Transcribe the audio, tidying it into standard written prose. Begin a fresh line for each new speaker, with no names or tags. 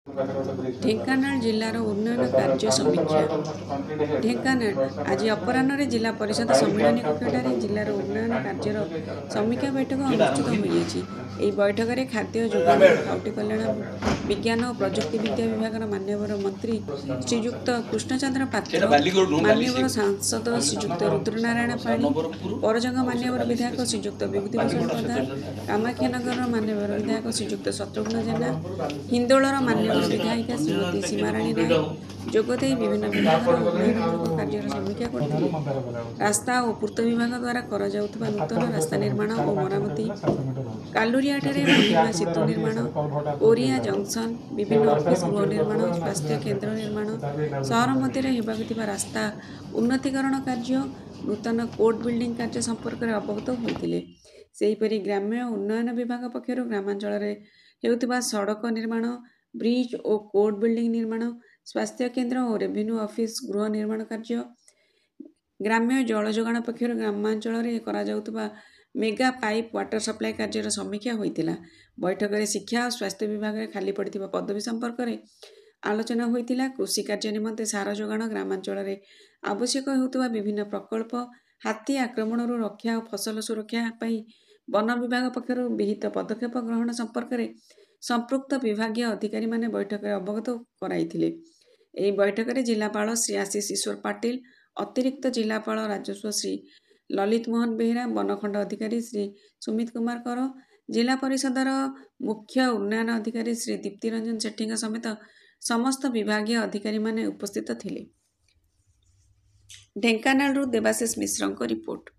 ढेंकानाल जिलार उन्नयन कार्य समीक्षा। ढेंकानाल आज अपराह्न जिला परिषद सम्मिलन कक्ष जिलार उन्नयन कार्यर समीक्षा बैठक अनुष्ठित होई। बैठक में खाद्य जोगाण खाउटी कल्याण विज्ञान और प्रजुक्ति विद्या विभाग मान्यवर मंत्री श्रीयुक्त कृष्णचंद्र पात्र, मान्यवर सांसद श्रीयुक्त रुद्रनारायण पाणी, परजंग मान्यवर विधायक श्रीयुक्त विभूतिभूषण प्रधान, कामाख्यानगर मान्यवर विधायक श्रीयुक्त शत्रुघ्न जेना, हिंदोलर मान्यवर विधायिका श्रीमती सीमाराणी नायक जोगदे विभिन्न विभाग उन्नयनमूलक कार्यर समीक्षा करथिले। रास्ता और पूर्त विभाग द्वारा करा जाउथबा नूतन रास्ता निर्माण और मरामती, कालुरियाठारे भीमा सेतु निर्माण, कोरिया जंक्शन, विभिन्न ऑफिस गृह निर्माण, स्वास्थ्य केन्द्र निर्माण, सहर मध्य हेबाकुथिबा रास्ता उन्नतीकरण कार्य, नूतन कोर्ट बिल्डिंग कार्य संपर्क में अवगत होइतिले। सेहीपरि ग्राम्य उन्नयन विभाग पक्षर ग्रामांचल हेउथिबा सड़क निर्माण, ब्रिज और कोर्ट बिल्डिंग निर्माण, स्वास्थ्य केन्द्र और रेवेन्यू ऑफिस गृह निर्माण कार्य, ग्राम्य जल जोगाण पक्षर ग्रामांचल करा जाउथबा मेगा पाइप वाटर सप्लाई कार्यर समीक्षा होइतिला। बैठक में शिक्षा और स्वास्थ्य विभाग में खाली पड़िथिबा पदवी संपर्क में आलोचना होइतिला। कृषि कार्य निमंते सार जोगाण, ग्रामांचल में आवश्यक होउथबा विभिन्न प्रकल्प, हाथी आक्रमण रक्षा और फसल सुरक्षा पई वन विभाग पक्षर विहित पदक्षेप ग्रहण संपर्क में संपृक्त विभागीय अधिकारी माने बैठक में अवगत कराइथिले। एही बैठक में जिलापाल श्री आशीष ईश्वर पाटिल, अतिरिक्त जिलापाल राजस्व श्री ललित मोहन बेहेरा, वनखंड अधिकारी श्री सुमित कुमार कर, जिला परिषदर मुख्य उन्नयन अधिकारी श्री दीप्ति रंजन सेठी समेत समस्त विभागीय अधिकारी माने उपस्थित थिले। ढेंकानाल देवाशीष मिश्र रिपोर्ट।